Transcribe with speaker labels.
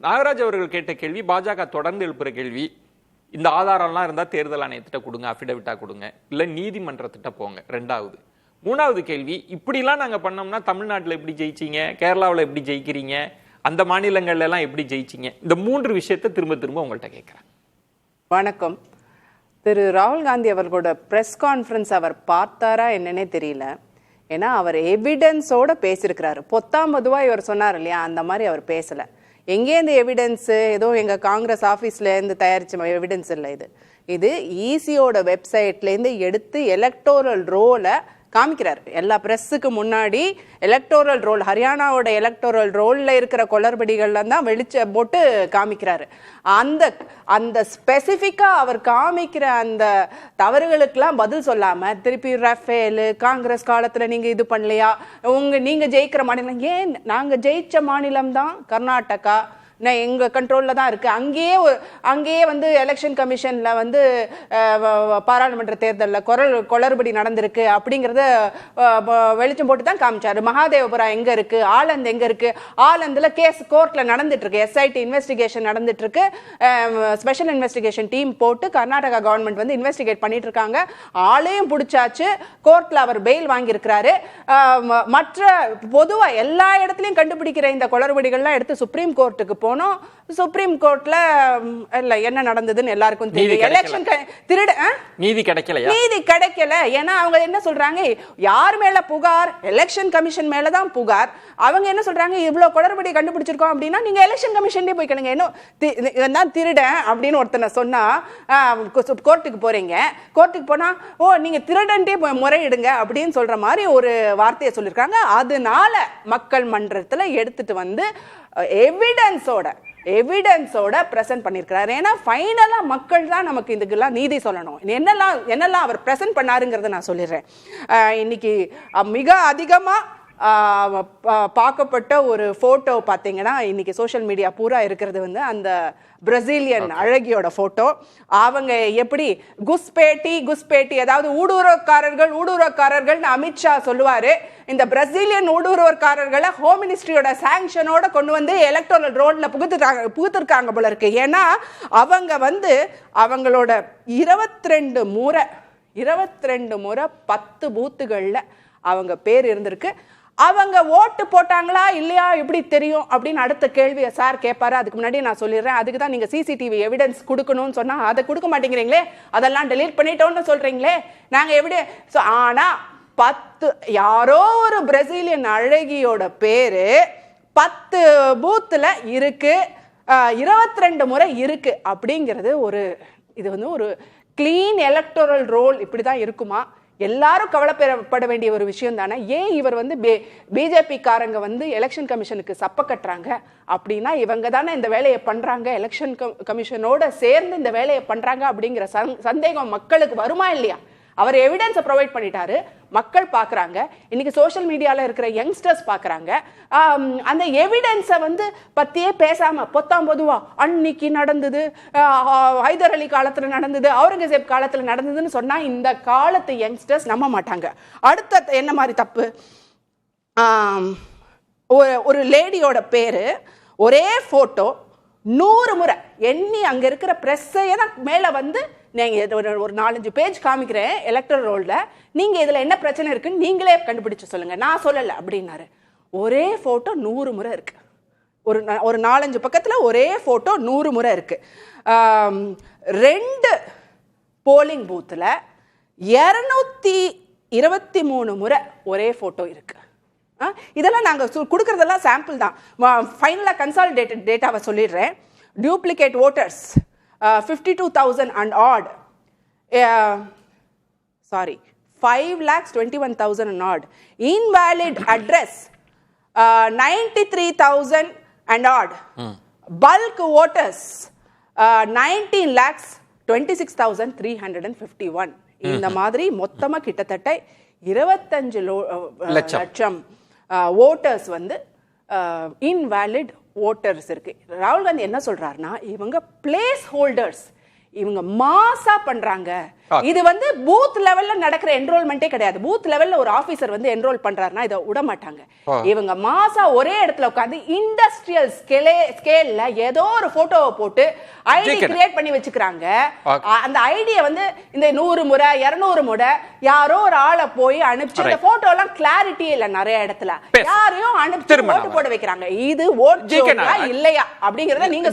Speaker 1: நாகராஜ் அவர்கள் கேட்ட கேள்வி பாஜக தொடர்ந்து எழுப்புற கேள்வி. இந்த ஆதாரம்லாம் இருந்தா தேர்தல் ஆணையத்திட்ட கொடுங்க, அபிடவிட்டா கொடுங்க, இல்ல நீதிமன்றத்திட்ட போங்க. ரெண்டாவது. மூணாவது கேள்வி, இப்படிலாம் நாங்க பண்ணோம்னா தமிழ்நாட்டில் எப்படி ஜெயிச்சீங்க, கேரளாவில் எப்படி ஜெயிக்கிறீங்க, அந்த மாநிலங்கள்ல எல்லாம் எப்படி ஜெயிச்சீங்க? இந்த மூன்று விஷயத்தை திரும்ப திரும்ப உங்கள்கிட்ட கேட்கிறேன்.
Speaker 2: வணக்கம். திரு ராகுல் காந்தி அவர்களோட பிரஸ் கான்ஃபரன்ஸ் அவர் பார்த்தாரா என்னன்னே தெரியல. ஏன்னா அவர் எவிடன்ஸோட பேசியிருக்கிறாரு. பொத்தாம்பதுவா இவர் சொன்னார் இல்லையா, அந்த மாதிரி அவர் பேசல. எங்கேருந்து எவிடன்ஸு? ஏதோ எங்கள் காங்கிரஸ் ஆஃபீஸ்லேருந்து தயாரித்த எவிடன்ஸ் இல்லை. இது ஈசியோட வெப்சைட்லேருந்து எடுத்து எலக்டோரல் ரோலை காமிக்கிறார். எல்லா பிரஸ்ஸுக்கு முன்னாடி எலக்டோரல் ரோல், ஹரியானாவோட எலக்டோரல் ரோலில் இருக்கிற குளறுபடிகள்ல தான் வெளிச்ச போட்டு காமிக்கிறாரு. அந்த ஸ்பெசிஃபிக்காக அவர் காமிக்கிற அந்த தவறுகளுக்கெல்லாம் பதில் சொல்லாமல் திருப்பி ரஃபேலு, காங்கிரஸ் காலத்தில் நீங்கள் இது பண்ணலையா, நீங்கள் ஜெயிக்கிற மாநிலம், ஏன் நாங்கள் ஜெயிச்ச மாநிலம் தான் கர்நாடகா, எங்கள் கண்ட்ரோலில் தான் இருக்குது. அங்கேயே வந்து எலெக்ஷன் கமிஷனில் வந்து பாராளுமன்ற தேர்தலில் குளறுபடி நடந்திருக்கு அப்படிங்கிறத வெளிச்சம் போட்டு தான் காமிச்சார். மகாதேவபுரா எங்கே இருக்குது, ஆலந்த் எங்கே இருக்குது, ஆலந்தில் கேஸ் கோர்ட்டில் நடந்துட்டுருக்கு, எஸ்ஐடி இன்வெஸ்டிகேஷன் நடந்துட்டுருக்கு. ஸ்பெஷல் இன்வெஸ்டிகேஷன் டீம் போட்டு கர்நாடகா கவர்மெண்ட் வந்து இன்வெஸ்டிகேட் பண்ணிட்டு இருக்காங்க. ஆளையும் பிடிச்சாச்சு, கோர்ட்டில் அவர் பெயில் வாங்கியிருக்கிறாரு. மற்ற பொதுவாக எல்லா இடத்துலையும் கண்டுபிடிக்கிற இந்த குளறுபடிகள்லாம் எடுத்து சுப்ரீம் கோர்ட்டுக்கு போனோம். சுப்ரீம் கோர்ட்ல இல்ல என்ன நடந்ததுன்னு எல்லாருக்கும் தெரியும். எலெக்ஷன்
Speaker 1: நீதி
Speaker 2: கிடைக்கல. ஏன்னா அவங்க என்ன சொல்றாங்க, யார் மேல புகார், எலெக்ஷன் கமிஷன் மேலதான் புகார். அவங்க என்ன சொல்றாங்க, இவ்வளவு குளறுபடி கண்டுபிடிச்சிருக்கோம் அப்படின்னா நீங்க எலெக்ஷன் கமிஷன்லயே போய் கேளுங்க. என்ன திருடன் அப்படின்னு ஒருத்தனை சொன்னா கோர்ட்டுக்கு போறீங்க, கோர்ட்டுக்கு போனா ஓ நீங்க திருடன்ட்டே முறையிடுங்க அப்படின்னு சொல்ற மாதிரி ஒரு வார்த்தையை சொல்லியிருக்காங்க. அதனால மக்கள் மன்றத்துல எடுத்துட்டு வந்து எவிடன்ஸோட பிரசன்ட் பண்ணியிருக்கிறார். ஏன்னா ஃபைனலா மக்கள் தான் நமக்கு இதுக்கெல்லாம் நீதி சொல்லணும். என்னெல்லாம் அவர் பிரசன்ட் பண்ணாருங்கிறத நான் சொல்லிடுறேன். இன்னைக்கு மிக அதிகமா பார்க்கப்பட்ட ஒரு போட்டோ பார்த்தீங்கன்னா, இன்னைக்கு சோஷியல் மீடியா பூரா இருக்கிறது வந்து அந்த பிரசீலியன் அழகியோட போட்டோ. அவங்க எப்படி குஸ்பேட்டி, அதாவது ஊடுருவக்காரர்கள் அமித்ஷா சொல்லுவாரு. இந்த பிரசீலியன் ஊடுருவக்காரர்களை ஹோம் மினிஸ்ட்ரியோட சாங்ஷனோட கொண்டு வந்து எலக்டோரல் ரோட்ல புகுத்திருக்காங்க போல இருக்கு. ஏன்னா அவங்க வந்து அவங்களோட 22 முறை 10 பூத்துகள்ல அவங்க பேர் இருந்திருக்கு. அவங்க ஓட்டு போட்டாங்களா இல்லையா எப்படி தெரியும் அப்படின்னு அடுத்த கேள்வியை சார் கேட்பாரு. அதுக்கு முன்னாடி நான் சொல்லிடுறேன், அதுக்கு தான் நீங்க சிசிடிவி எவிடன்ஸ் கொடுக்கணும்னு சொன்னா அதை கொடுக்க மாட்டேங்கிறீங்களே, அதெல்லாம் டெலீட் பண்ணிட்டோம்னு சொல்றீங்களே. நாங்க எவிடன்ஸ் ஆனா 10 யாரோ ஒரு பிரசீலியன் அழகியோட பேரு 10 பூத்துல இருக்கு, 22 முறை இருக்கு அப்படிங்கிறது இது வந்து ஒரு கிளீன் எலக்டோரல் ரோல். இப்படிதான் இருக்குமா? எல்லாரும் கவலைப்பட வேண்டிய ஒரு விஷயம் தானே. ஏன் இவர் வந்து பிஜேபி காரங்க வந்து எலெக்ஷன் கமிஷனுக்கு சப்ப கட்டுறாங்க அப்படின்னா, இவங்க தானே இந்த வேலையை பண்றாங்க, எலெக்ஷன் கமிஷனோட சேர்ந்து இந்த வேலையை பண்றாங்க அப்படிங்கிற சந்தேகம் மக்களுக்கு வருமா இல்லையா? அவர் எவிடன்ஸை ப்ரொவைட் பண்ணிட்டாரு, மக்கள் பார்க்குறாங்க. இன்னைக்கு சோஷியல் மீடியாவில் இருக்கிற யங்ஸ்டர்ஸ் பார்க்குறாங்க. அந்த எவிடன்ஸை வந்து பற்றியே பேசாமல் பொத்தாம்பதுவா அன்னைக்கு நடந்தது, ஹைதர் அலி காலத்தில் நடந்தது, அவுரங்கசீப் காலத்தில் நடந்ததுன்னு சொன்னால் இந்த காலத்து யங்ஸ்டர்ஸ் நம்ப மாட்டாங்க. அடுத்த என்ன மாதிரி தப்பு, ஒரு லேடியோட பேர் ஒரே ஃபோட்டோ 100 முறை எண்ணி அங்கே இருக்கிற ப்ரெஸ்ஸையே தான் மேலே வந்து நீங்கள் ஒரு 4-5 பேஜ் காமிக்கிறேன் எலக்டரல் ரோலில், நீங்கள் இதில் என்ன பிரச்சனை இருக்குன்னு நீங்களே கண்டுபிடிச்சு சொல்லுங்கள், நான் சொல்லலை அப்படின்னாரு. ஒரே ஃபோட்டோ 100 முறை இருக்கு. ஒரு 4-5 பக்கத்தில் ஒரே ஃபோட்டோ 100 முறை இருக்கு. 2 போலிங் பூத்தில் 223 முறை ஒரே ஃபோட்டோ இருக்கு. இதெல்லாம் நாங்கள் கொடுக்கறதெல்லாம் சாம்பிள் தான். ஃபைனலாக கன்சாலிடேட்டட் டேட்டாவை சொல்லிடுறேன். Duplicate voters 52,000 and odd. 5,21,000 and odd. Invalid address 93,000 and odd. Bulk voters 19,26,351. இந்த மாதிரி மொத்தமாக கிட்டத்தட்ட 25 லட்சம் ஓட்டர்ஸ் வந்து இன்வேலிட் ஓட்டர்ஸ் இருக்கு. ராகுல் காந்தி என்ன சொல்றாருன்னா, இவங்க பிளேஸ் ஹோல்டர்ஸ், இவங்க மாசா பண்றாங்க. இது வந்து பூத் லெவல்ல நடக்கிற என்ரோல்மெண்டே கிடையாது. பூத் லெவல்ல ஒரு ஆபீசர் வந்து என்ரோல் பண்றாருன்னா இதை விட மாட்டாங்க. இவங்க மாசா ஒரே இடத்துல உட்கார்ந்து இண்டஸ்ட்ரியல் ஸ்கேல்ல ஏதோ ஒரு போட்டோவை போட்டு ஐடி கிரியேட் பண்ணி வச்சுக்கிறாங்க. அந்த ஐடியை வந்து இந்த 100 முறை 200 முறை யாரோ ஒரு ஆளை போய் அனுப்பிச்சு அந்த போட்டோ எல்லாம் கிளாரிட்டி இல்ல, நிறைய இடத்துல யாரையும் அனுப்பிச்சு ஓட்டு போட வைக்கிறாங்க. இது ஓட்டு இல்லையா அப்படிங்கறத நீங்க